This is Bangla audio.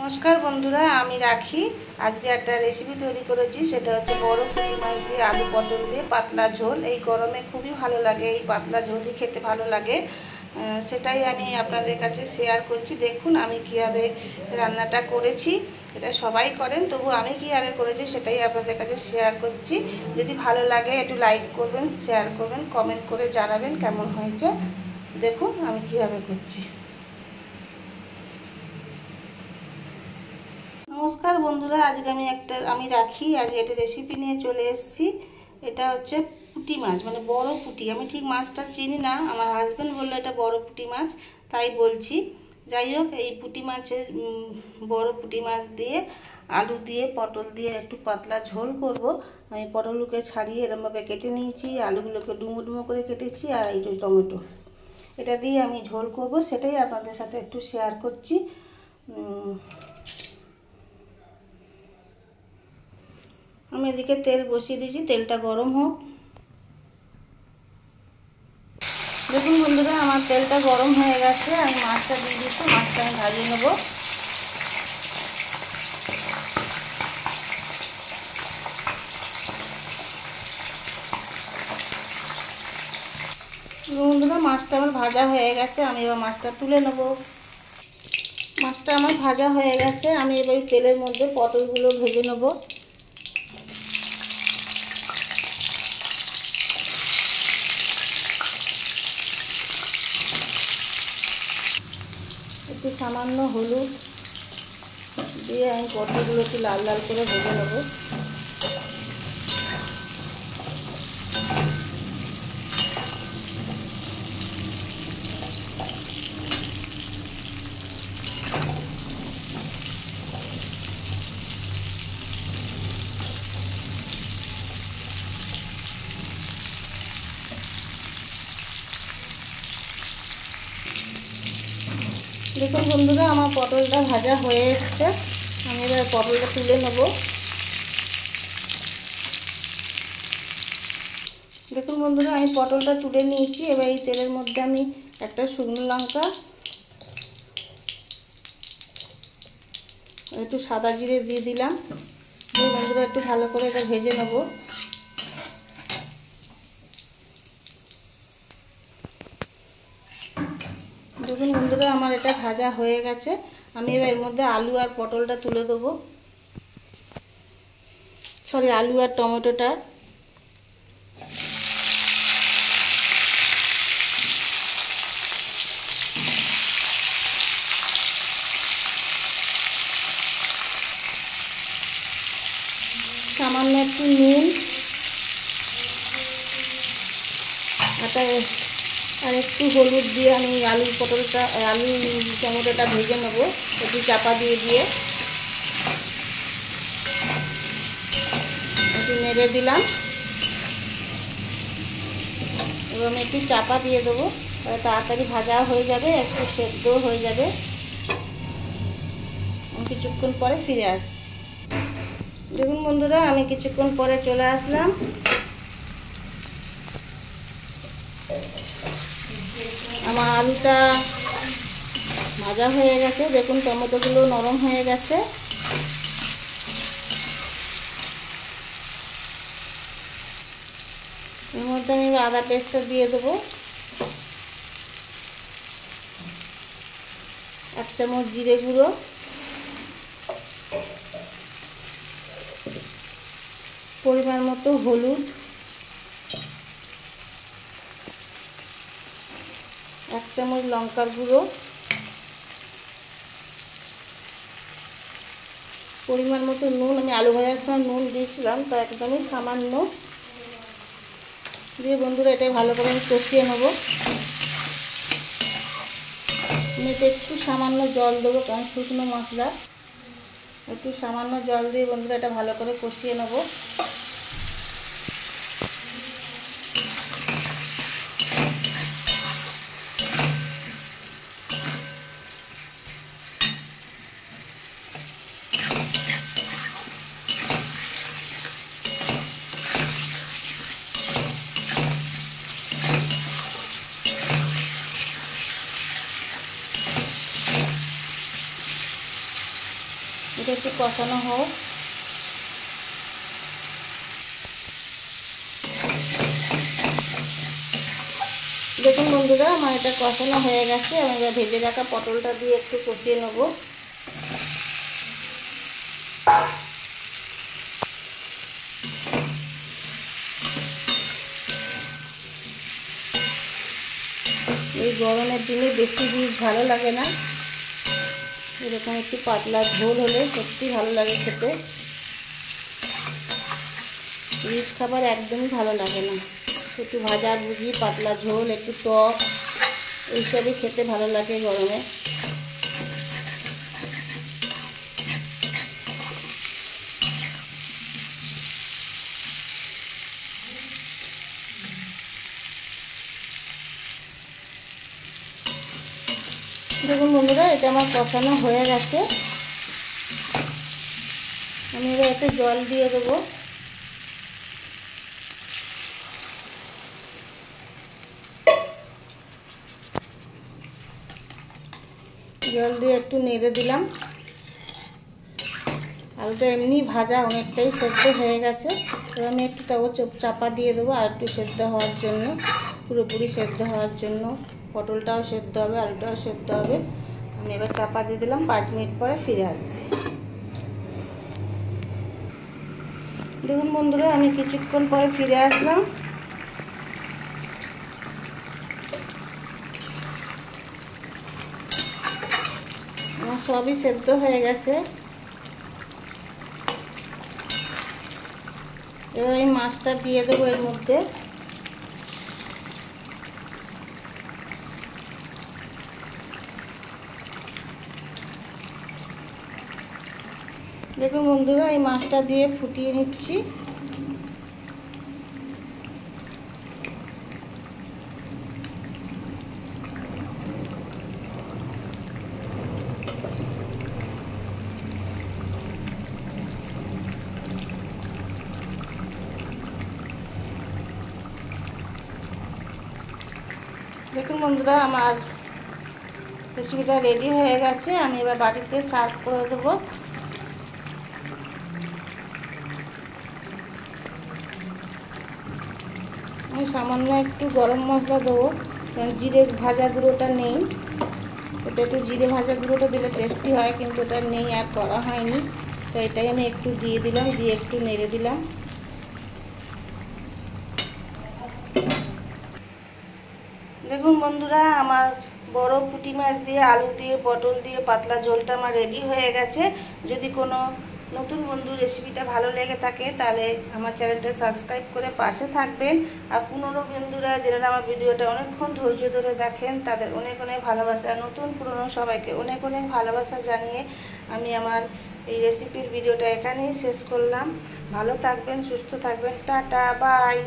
নমস্কার বন্ধুরা, আমি রাখি। আজকে একটা রেসিপি তৈরি করেছি, সেটা হচ্ছে বড় পুঁটি মাছ দিয়ে আলু পটল দিয়ে পাতলা ঝোল। এই গরমে খুবই ভালো লাগে, এই পাতলা ঝোলই খেতে ভালো লাগে। সেটাই আমি আপনাদের কাছে শেয়ার করছি। দেখুন আমি কিভাবে রান্নাটা করেছি। এটা সবাই করেন, তবু আমি কিভাবে করেছি সেটাই আপনাদের কাছে শেয়ার করছি। যদি ভালো লাগে একটু লাইক করবেন, শেয়ার করবেন, কমেন্ট করে জানাবেন কেমন হয়েছে। দেখুন আমি কিভাবে করছি। নমস্কার বন্ধুরা, আজকে আমি রাখি আজকে একটা রেসিপি নিয়ে চলে এসেছি। এটা হচ্ছে পুঁটি মাছ, মানে বড় পুঁটি। আমি ঠিক মাছটা চিনি না, আমার হাজব্যান্ড বললো এটা বড় পুঁটি মাছ, তাই বলছি। যাই হোক, এই পুঁটি মাছের বড় পুঁটি মাছ দিয়ে আলু দিয়ে পটল দিয়ে একটু পাতলা ঝোল করব। আমি পটলগুলোকে ছাড়িয়ে এরমভাবে কেটে নিয়েছি, আলুগুলোকে ডুমো ডুমো করে কেটেছি, আর এই টমেটো, এটা দিয়ে আমি ঝোল করব। সেটাই আপনাদের সাথে একটু শেয়ার করছি। আমি এদিকে তেল বসিয়ে দিয়েছি, তেলটা গরম হোক। দেখুন বন্ধুরা, আমার তেলটা গরম হয়ে গেছে। আমি মাছটা দিয়ে দিচ্ছি, মাছটা আমি ভাজিয়ে নেব। বন্ধুরা, মাছটা আমার ভাজা হয়ে গেছে, আমি এবার মাছটা তুলে নেব। মাছটা আমার ভাজা হয়ে গেছে, আমি এবার তেলের মধ্যে পটলগুলো ভেজে নেব। একটু সামান্য হলুদ দিয়ে আমি পটলগুলো একটু লাল লাল করে ভেজে নেব। দেখুন বন্ধুরা, আমার পটলটা ভাজা হয়ে এসছে। আমি এবার পটলটা তুলে নেব। দেখুন বন্ধুরা, আমি পটলটা তুলে নিয়েছি। এবার এই তেলের মধ্যে আমি একটা শুকনো লঙ্কা, একটু সাদা জিরে দিয়ে দিলাম। বন্ধুরা একটু ভালো করে এটা ভেজে নেব। দেখুন বন্ধুরা, আমার এটা ভাজা হয়ে গেছে। আমি এবার এর মধ্যে আলু আর পটলটা তুলে দেবো, আলু আর টমেটোটা। সামান্য একটু নুন আর একটু হলুদ দিয়ে আমি আলু টমেটোটা ভেজে নেব। একটু চাপা দিয়ে একটু নেড়ে দিলাম। এবার আমি একটু চাপা দিয়ে দেবো, তাড়াতাড়ি ভাজা হয়ে যাবে, একটু সেদ্ধ হয়ে যাবে। আমি কিছুক্ষণ পরে ফিরে আসি। দেখুন বন্ধুরা, আমি কিছুক্ষণ পরে চলে আসলাম। আমার আলুটা ভাজা হয়ে গেছে। দেখুন টমেটোগুলো নরম হয়ে গেছে। এর মধ্যে আমি আদা পেস্টটা দিয়ে দেবো, 1 চামচ জিরে গুঁড়ো, পরিমাণ মতো হলুদ, 1 চামচ লঙ্কার গুঁড়ো, পরিমাণ মতো নুন। আমি আলু ভাজার সময় নুন দিয়েছিলাম, তো একদমই সামান্য দিয়ে বন্ধুরা এটাই ভালো করে আমি কষিয়ে নেব। এতে একটু সামান্য জল দেবো, কারণ শুকনো মশলা। একটু সামান্য জল দিয়ে বন্ধুরা এটা ভালো করে কষিয়ে নেব। একটু কষানো হোক। দেখুন বন্ধুরা, আমার এটা কষানো হয়ে গেছে। আমি এবার ভেজে রাখা পটলটা দিয়ে একটু কষিয়ে নেব। এই গরমের দিনে বেশি রিচ ভালো লাগে না, এরকম একটু পাতলা ঝোল হলে সত্যি ভালো লাগে খেতে। রিচ খাবার একদমই ভালো লাগে না, একটু ভাজা ভুজি, পাতলা ঝোল, একটু টক, এইসবই খেতে ভালো লাগে গরমে। দেখুন বন্ধুরা, এটা আমার কষানো হয়ে গেছে। আমি এবার এতে জল দিয়ে দেবো। জল দিয়ে একটু নেড়ে দিলাম। আলুটা এমনি ভাজা অনেকটাই সেদ্ধ হয়ে গেছে। এবার আমি একটু তাও চাপা দিয়ে দেবো আর একটু সেদ্ধ হওয়ার জন্য, পুরোপুরি সেদ্ধ হওয়ার জন্য। পটলটাও সেদ্ধ হবে, আলুটাও সেদ্ধ হবে। আমি এবার চাপা দিয়ে দিলাম, 5 মিনিট পরে ফিরে আসছি। দেখুন বন্ধুরা, আমি কিছুক্ষণ পরে ফিরে আসলাম। আমার সবই সেদ্ধ হয়ে গেছে। এবার এই মাছটা দিয়ে দেবো এর মধ্যে। দেখুন বন্ধুরা, এই মাছটা দিয়ে ফুটিয়ে নিচ্ছি। দেখুন বন্ধুরা, আমার রেসিপিটা রেডি হয়ে গেছে। আমি এবার বাটিতে সার্ভ করে দেবো। আমি সামান্য একটু গরম মশলা দেবো, কারণ জিরে ভাজা গুঁড়োটা নেই। ওটা একটু জিরে ভাজা গুঁড়োটা দিলে টেস্টি হয়, কিন্তু ওটা নেই, আর করা হয়নি। তো এটাই আমি একটু দিয়ে দিলাম, দিয়ে একটু নেড়ে দিলাম। দেখুন বন্ধুরা, আমার বড় পুঁটি মাছ দিয়ে, আলু দিয়ে, পটল দিয়ে পাতলা ঝোলটা আমার রেডি হয়ে গেছে। যদি কোনো নতুন বন্ধু রেসিপিটা ভালো লেগে থাকে, তাহলে আমার চ্যানেলটা সাবস্ক্রাইব করে পাশে থাকবেন। আর পুরনো বন্ধুরা যারা আমার ভিডিওটা অনেকক্ষণ ধৈর্য ধরে দেখেন, তাদের অনেক অনেক ভালোবাসা। নতুন পুরনো সবাইকে অনেক অনেক ভালোবাসা জানিয়ে আমি আমার এই রেসিপির ভিডিওটা এখানেই শেষ করলাম। ভালো থাকবেন, সুস্থ থাকবেন, টাটা, বাই।